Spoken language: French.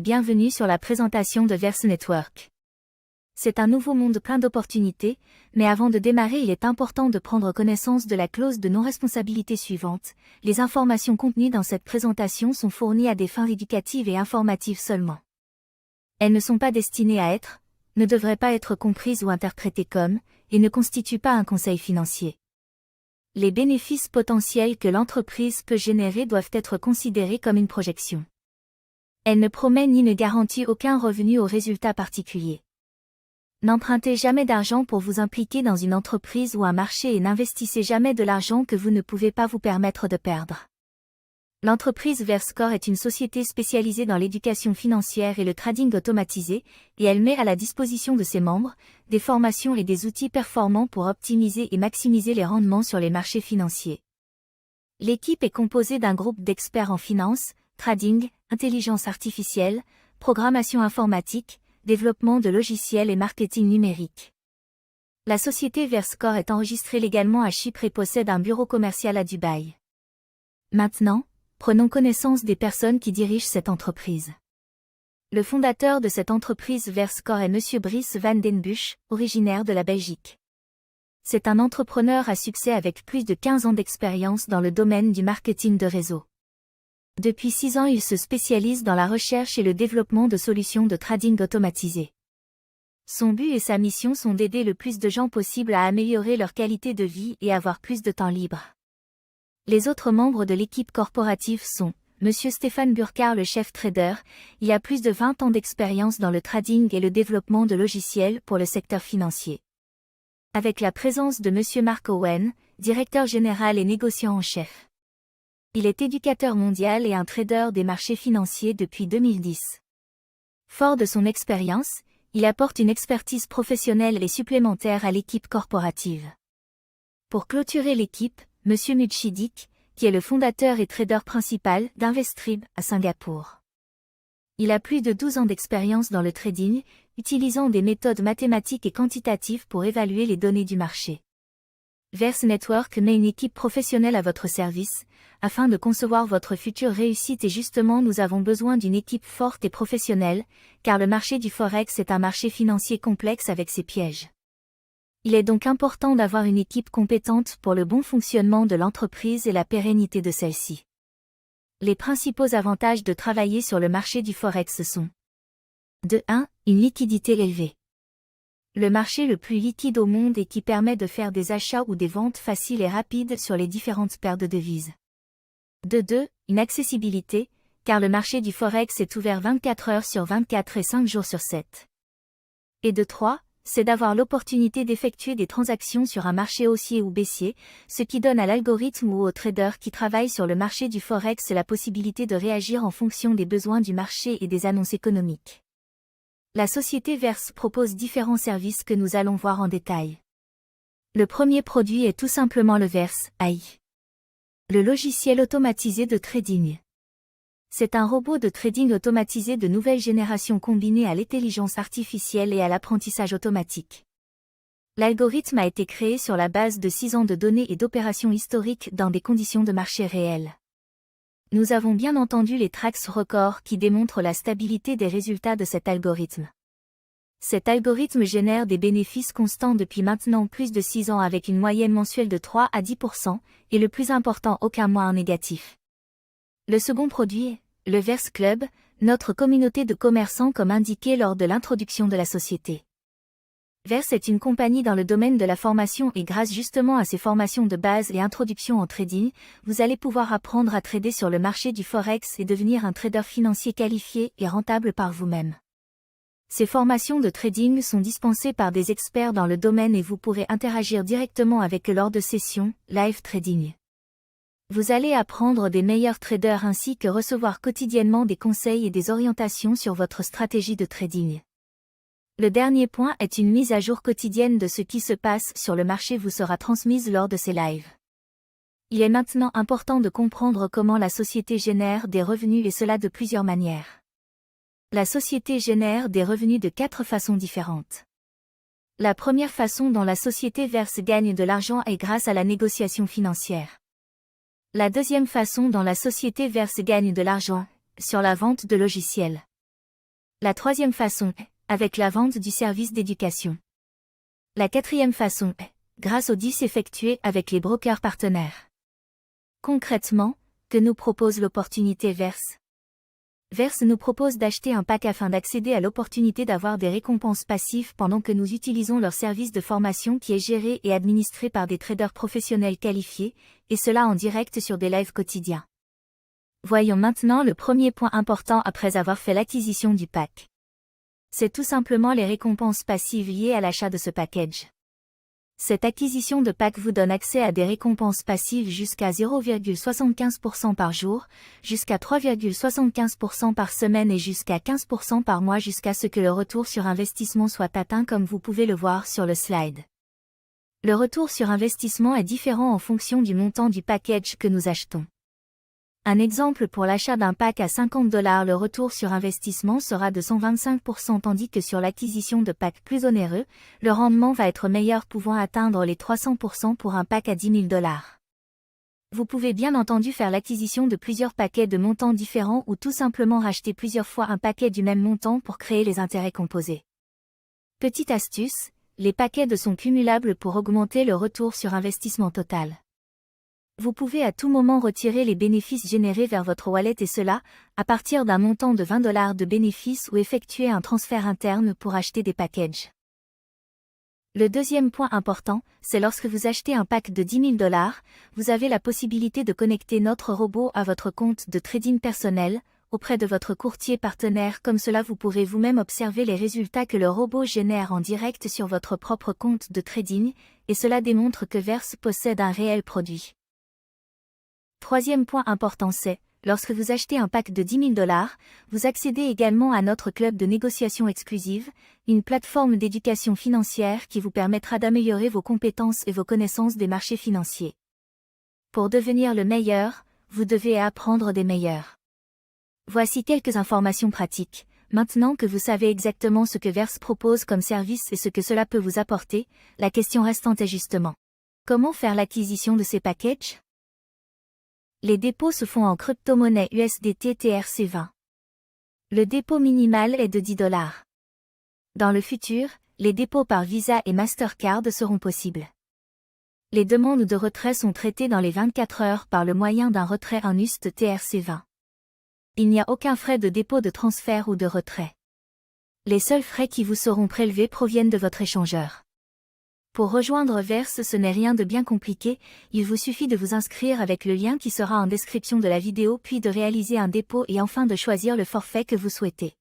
Bienvenue sur la présentation de Verse Network. C'est un nouveau monde plein d'opportunités, mais avant de démarrer, il est important de prendre connaissance de la clause de non-responsabilité suivante. Les informations contenues dans cette présentation sont fournies à des fins éducatives et informatives seulement. Elles ne sont pas destinées à être, ne devraient pas être comprises ou interprétées comme, et ne constituent pas un conseil financier. Les bénéfices potentiels que l'entreprise peut générer doivent être considérés comme une projection. Elle ne promet ni ne garantit aucun revenu au résultat particulier. N'empruntez jamais d'argent pour vous impliquer dans une entreprise ou un marché et n'investissez jamais de l'argent que vous ne pouvez pas vous permettre de perdre. L'entreprise VerseScore est une société spécialisée dans l'éducation financière et le trading automatisé, et elle met à la disposition de ses membres des formations et des outils performants pour optimiser et maximiser les rendements sur les marchés financiers. L'équipe est composée d'un groupe d'experts en finance, trading, intelligence artificielle, programmation informatique, développement de logiciels et marketing numérique. La société VerseScore est enregistrée légalement à Chypre et possède un bureau commercial à Dubaï. Maintenant, prenons connaissance des personnes qui dirigent cette entreprise. Le fondateur de cette entreprise VerseScore est Monsieur Brice Van den Busch, originaire de la Belgique. C'est un entrepreneur à succès avec plus de 15 ans d'expérience dans le domaine du marketing de réseau. Depuis 6 ans, il se spécialise dans la recherche et le développement de solutions de trading automatisé. Son but et sa mission sont d'aider le plus de gens possible à améliorer leur qualité de vie et avoir plus de temps libre. Les autres membres de l'équipe corporative sont Monsieur Stéphane Burkhardt, le chef trader. Il a plus de 20 ans d'expérience dans le trading et le développement de logiciels pour le secteur financier. Avec la présence de Monsieur Mark Owen, directeur général et négociant en chef. Il est éducateur mondial et un trader des marchés financiers depuis 2010. Fort de son expérience, il apporte une expertise professionnelle et supplémentaire à l'équipe corporative. Pour clôturer l'équipe, Monsieur Mujhidik, qui est le fondateur et trader principal d'Investrib à Singapour. Il a plus de 12 ans d'expérience dans le trading, utilisant des méthodes mathématiques et quantitatives pour évaluer les données du marché. Verse Network met une équipe professionnelle à votre service, afin de concevoir votre future réussite et justement nous avons besoin d'une équipe forte et professionnelle, car le marché du Forex est un marché financier complexe avec ses pièges. Il est donc important d'avoir une équipe compétente pour le bon fonctionnement de l'entreprise et la pérennité de celle-ci. Les principaux avantages de travailler sur le marché du Forex sont de 1. Une liquidité élevée. Le marché le plus liquide au monde et qui permet de faire des achats ou des ventes faciles et rapides sur les différentes paires de devises. De 2. Une accessibilité, car le marché du Forex est ouvert 24 heures sur 24 et 5 jours sur 7. Et de 3. C'est d'avoir l'opportunité d'effectuer des transactions sur un marché haussier ou baissier, ce qui donne à l'algorithme ou aux traders qui travaillent sur le marché du Forex la possibilité de réagir en fonction des besoins du marché et des annonces économiques. La société Verse propose différents services que nous allons voir en détail. Le premier produit est tout simplement le Verse AI. Le logiciel automatisé de trading. C'est un robot de trading automatisé de nouvelle génération combiné à l'intelligence artificielle et à l'apprentissage automatique. L'algorithme a été créé sur la base de 6 ans de données et d'opérations historiques dans des conditions de marché réelles. Nous avons bien entendu les tracks records qui démontrent la stabilité des résultats de cet algorithme. Cet algorithme génère des bénéfices constants depuis maintenant plus de 6 ans avec une moyenne mensuelle de 3 à 10%, et le plus important, aucun mois en négatif. Le second produit, le Verse Club, notre communauté de commerçants comme indiqué lors de l'introduction de la société. Verse est une compagnie dans le domaine de la formation et grâce justement à ses formations de base et introduction en trading, vous allez pouvoir apprendre à trader sur le marché du Forex et devenir un trader financier qualifié et rentable par vous-même. Ces formations de trading sont dispensées par des experts dans le domaine et vous pourrez interagir directement avec eux lors de sessions, live trading. Vous allez apprendre des meilleurs traders ainsi que recevoir quotidiennement des conseils et des orientations sur votre stratégie de trading. Le dernier point est une mise à jour quotidienne de ce qui se passe sur le marché vous sera transmise lors de ces lives. Il est maintenant important de comprendre comment la société génère des revenus et cela de plusieurs manières. La société génère des revenus de 4 façons différentes. La première façon dont la société Verse gagne de l'argent est grâce à la négociation financière. La deuxième façon dont la société Verse gagne de l'argent, sur la vente de logiciels. La troisième façon est avec la vente du service d'éducation. La quatrième façon est grâce aux 10 effectués avec les brokers partenaires. Concrètement, que nous propose l'opportunité Verse? Verse nous propose d'acheter un pack afin d'accéder à l'opportunité d'avoir des récompenses passives pendant que nous utilisons leur service de formation qui est géré et administré par des traders professionnels qualifiés, et cela en direct sur des lives quotidiens. Voyons maintenant le premier point important après avoir fait l'acquisition du pack. C'est tout simplement les récompenses passives liées à l'achat de ce package. Cette acquisition de pack vous donne accès à des récompenses passives jusqu'à 0,75% par jour, jusqu'à 3,75% par semaine et jusqu'à 15% par mois jusqu'à ce que le retour sur investissement soit atteint comme vous pouvez le voir sur le slide. Le retour sur investissement est différent en fonction du montant du package que nous achetons. Un exemple pour l'achat d'un pack à $50, le retour sur investissement sera de 125% tandis que sur l'acquisition de packs plus onéreux, le rendement va être meilleur pouvant atteindre les 300% pour un pack à $10 000. Vous pouvez bien entendu faire l'acquisition de plusieurs paquets de montants différents ou tout simplement racheter plusieurs fois un paquet du même montant pour créer les intérêts composés. Petite astuce, les paquets sont cumulables pour augmenter le retour sur investissement total. Vous pouvez à tout moment retirer les bénéfices générés vers votre wallet et cela, à partir d'un montant de $20 de bénéfices ou effectuer un transfert interne pour acheter des packages. Le deuxième point important, c'est lorsque vous achetez un pack de $10 000, vous avez la possibilité de connecter notre robot à votre compte de trading personnel, auprès de votre courtier partenaire comme cela vous pourrez vous-même observer les résultats que le robot génère en direct sur votre propre compte de trading, et cela démontre que Verse possède un réel produit. Troisième point important c'est, lorsque vous achetez un pack de $10 000, vous accédez également à notre club de négociation exclusive, une plateforme d'éducation financière qui vous permettra d'améliorer vos compétences et vos connaissances des marchés financiers. Pour devenir le meilleur, vous devez apprendre des meilleurs. Voici quelques informations pratiques. Maintenant que vous savez exactement ce que Verse propose comme service et ce que cela peut vous apporter, la question restante est justement: comment faire l'acquisition de ces packages? Les dépôts se font en crypto-monnaie USDT TRC20. Le dépôt minimal est de $10. Dans le futur, les dépôts par Visa et Mastercard seront possibles. Les demandes de retrait sont traitées dans les 24 heures par le moyen d'un retrait en USD TRC20. Il n'y a aucun frais de dépôt de transfert ou de retrait. Les seuls frais qui vous seront prélevés proviennent de votre échangeur. Pour rejoindre Verse, ce n'est rien de bien compliqué, il vous suffit de vous inscrire avec le lien qui sera en description de la vidéo puis de réaliser un dépôt et enfin de choisir le forfait que vous souhaitez.